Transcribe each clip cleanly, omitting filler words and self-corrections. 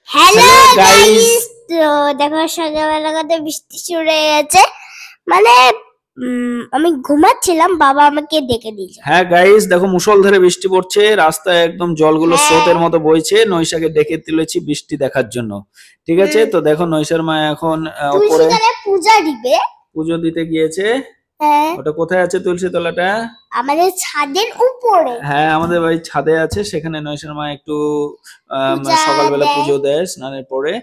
Hello guys, তো দেখো সকালবেলা কত বৃষ্টি শুরু হয়ে গেছে। মানে আমি ঘুমাচ্ছিলাম, বাবা আমাকে ডেকে দিয়েছে। হ্যাঁ গাইস, দেখো মুষলধারে বৃষ্টি পড়ছে, রাস্তায় একদম জলগুলো স্রোতের মতো বইছে। নৈশাকে ডেকে তুলেছি বৃষ্টি দেখার জন্য। ঠিক আছে, তো দেখো নৈশার মা এখন উপরে পূজা দিবে, পুজো দিতে গিয়েছে। হ্যাঁ, ওটা কোথায় আছে তুলসী তলাটা? আমাদের ছাদের উপরে। হ্যাঁ, আমাদের বাড়ির ছাদে আছে। সেখানে নৈশার মা একটু সকালবেলা পুজো দেয় স্নানের পরে।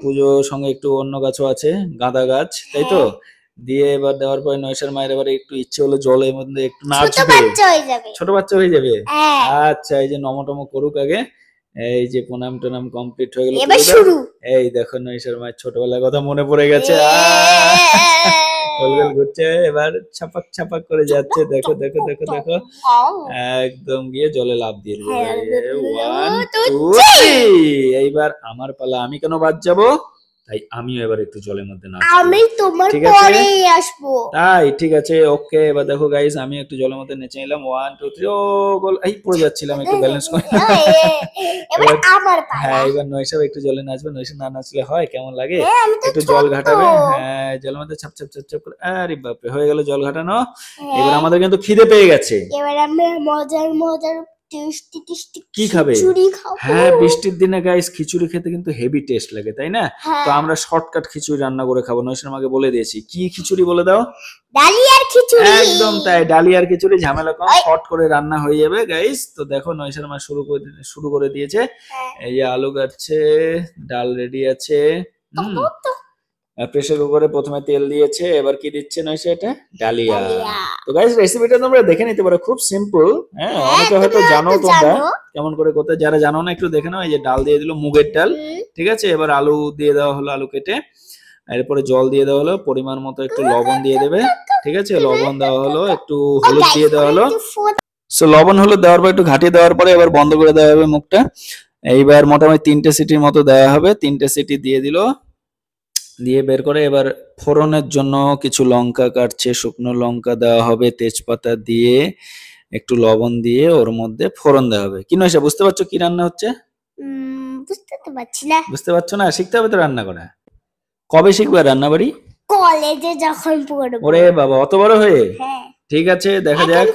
পুজো সঙ্গে একটু অন্য গাছও আছে, গাঁদা গাছ, তাই তো? দিয়ে এবার দেওয়ার পরে নৈশার মায়ের এবারে একটু ইচ্ছে হলো জলের মধ্যে একটু নাচবে। ছোট বাচ্চা হয়ে যাবে। আচ্ছা, এই যে নমটম করুক আগে। এই যে প্রণাম টনাম কমপ্লিট হয়ে গেল, এই দেখো নৈশার মায়ের ছোটবেলার কথা মনে পড়ে গেছে। গোল গোল ঘুরছে, এবার ছাপাক ছাপাক করে যাচ্ছে। দেখো দেখো দেখো দেখো, একদম গিয়ে জলে লাফ দিয়ে দিল। 1 2 3। এইবার আমার পালা, আমি কেন বাদ যাবো? তাই আমিও এবার একটু জলের মধ্যে নাচবো। আমি তোমার পরেই আসবো। তাই ঠিক আছে, ওকে। এবার দেখো গাইস, আমি একটু জলের মধ্যে নেচে নিলাম। 1 2 3। ও গোল, এই পড়ে যাচ্ছিলাম, একটু ব্যালেন্স করে। এবার আমার পালা। হ্যাঁ, এবার নৈশাব একটু জলে নাচবে। নৈশাব না নাচলে হয়? কেমন লাগে? একটু জল ঘাটাবে। হ্যাঁ, জলের মধ্যে ছাপ ছাপ ছাপ ছাপ করে। আরে বাপরে, হয়ে গেল জল ঘাটানো। এবার আমাদের কিন্তু খিদে পেয়ে গেছে। এবার আমরা মজার মজার কি খাবে? হ্যাঁ, বৃষ্টির দিনে গাইস খিচুড়ি খেতে কিন্তু হেভি টেস্ট লাগে, তাই না? তো আমরা শর্টকাট খিচুড়ি রান্না করে খাবো। নৈশার মাকে বলে দিয়েছি। কি খিচুড়ি বলে দাও? ডালিয়ার খিচুড়ি। একদম তাই, ডালিয়ার খিচুড়ি, ঝামেলা কম, শর্ট করে রান্না হয়ে যাবে গাইস। তো দেখো নৈশার মা শুরু করে দিয়েছে। এই যে আলু কাটছে, ডাল রেডি আছে। প্রেসার কুকারে প্রথমে তেল দিয়েছে, এবার কি দিচ্ছে নয়সা? এটা ডালিয়া। তো গাইস, রেসিপিটা তোমরা দেখে নিতে পারো, খুব সিম্পল। হ্যাঁ, অনেকে হয়তো জানো তোমরা কেমন করে করতে। যারা জানো না একটু দেখে নাও। এই যে ডাল দিয়ে দিল, মুগের ডাল, ঠিক আছে। এবার আলু দিয়ে দেওয়া হলো, আলু কেটে। এরপরে জল দিয়ে দেওয়া হলো, পরিমাণ মতো একটু লবণ দিয়ে দেবে, ঠিক আছে। লবণ দেওয়া হলো, একটু হলুদ দিয়ে দেওয়া হলো। সো লবণ হলুদ দেওয়ার পর একটু ঘাটিয়ে দেওয়ার পরে এবার বন্ধ করে দেওয়া হবে মুখটা। এইবার মোটামুটি 3টে সিটির মতো দেওয়া হবে। 3টে সিটি দিয়ে দিল, দিয়ে বের করে এবার ফোড়নের জন্য কিছু লঙ্কা কাটছে, শুকনো লঙ্কা দেওয়া হবে, তেজপাতা দিয়ে একটু লবণ দিয়ে ওর মধ্যে ফোড়ন দেওয়া হবে। কি নয়সা, বুঝতে পারছো কি রান্না হচ্ছে? বুঝতে তো পারছি না। বুঝতে পারছো না? শিখতে হবে তো রান্না করা। কবে শিখবে রান্না বাড়ি? কলেজে যখন পড়বো। ওরে বাবা, অত বড় হয়ে? ঠিক আছে, দেখা যাক।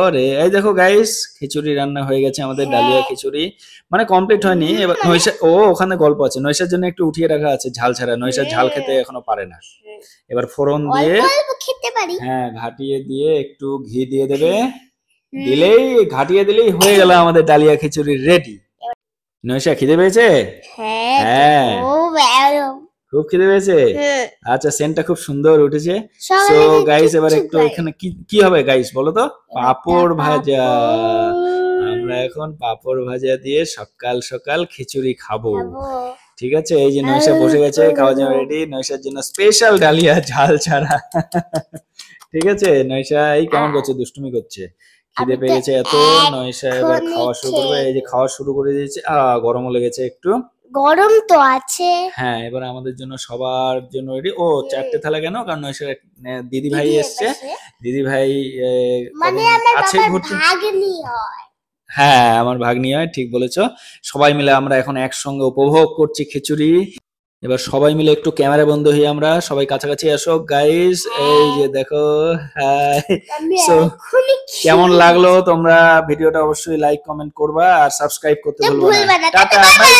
ওরে, এই দেখো গাইস, খিচুড়ি রান্না হয়ে গেছে আমাদের। ডালিয়া খিচুড়ি মানে কমপ্লিট হয়নি। এবার নৈশা, ওখানে গল্প আছে। নৈশার জন্য একটু উঠিয়ে রাখা আছে ঝাল ছাড়া। নৈশার ঝাল খেতে এখনো পারে না। এবার ফোড়ন দিয়ে, হ্যাঁ, ঘাটিয়ে দিয়ে একটু ঘি দিয়ে দেবে। দিলেই, ঘাটিয়ে দিলেই হয়ে গেল আমাদের ডালিয়া খিচুড়ি রেডি। নৈশা খিদে পেয়েছে? হ্যাঁ, খুব খিদে পেয়েছে। আচ্ছা, সেন্টটা খুব সুন্দর উঠেছে। সো গাইস, এবার একটু এখানে কি হবে গাইস বলো তো? পাপড় ভাজা। আমরা এখন পাপড় ভাজা দিয়ে সকাল সকাল খিচুড়ি খাবো। ঠিক আছে, এই যে নৈশা বসে গেছে, খাওয়া যাওয়া রেডি। নৈশার জন্য স্পেশাল ডালিয়া, ঝাল ছাড়া। ঠিক আছে, নৈশা এই কেমন করছে, দুষ্টুমি করছে। খিদে পেয়ে গেছে এত। নৈশা এবার খাওয়া শুরু করবে। এই যে খাওয়া শুরু করে দিয়েছে। গরমও লেগেছে একটু। গরম তো আছে। হ্যাঁ, এবার আমাদের জন্য সবার জন্য রেডি। ও 4টে থালা কেন? কারণ নৈশার দিদি ভাই এসছে। দিদি ভাই মানে আছে ঘুরতে। ভাগ্নি হয়। হ্যাঁ, আমার ভাগ্নি হয়, ঠিক বলেছো। সবাই মিলে আমরা এখন একসঙ্গে উপভোগ করছি খিচুড়ি। এবার সবাই মিলে একটু ক্যামেরা বন্ধ হয়ে আমরা সবাই কাছাকাছি আসো গাইস। এই যে দেখো, হাই। সো কেমন লাগলো? তোমরা ভিডিওটা অবশ্যই লাইক কমেন্ট করবা আর সাবস্ক্রাইব করতে ভুলবে না। Tata, bye bye.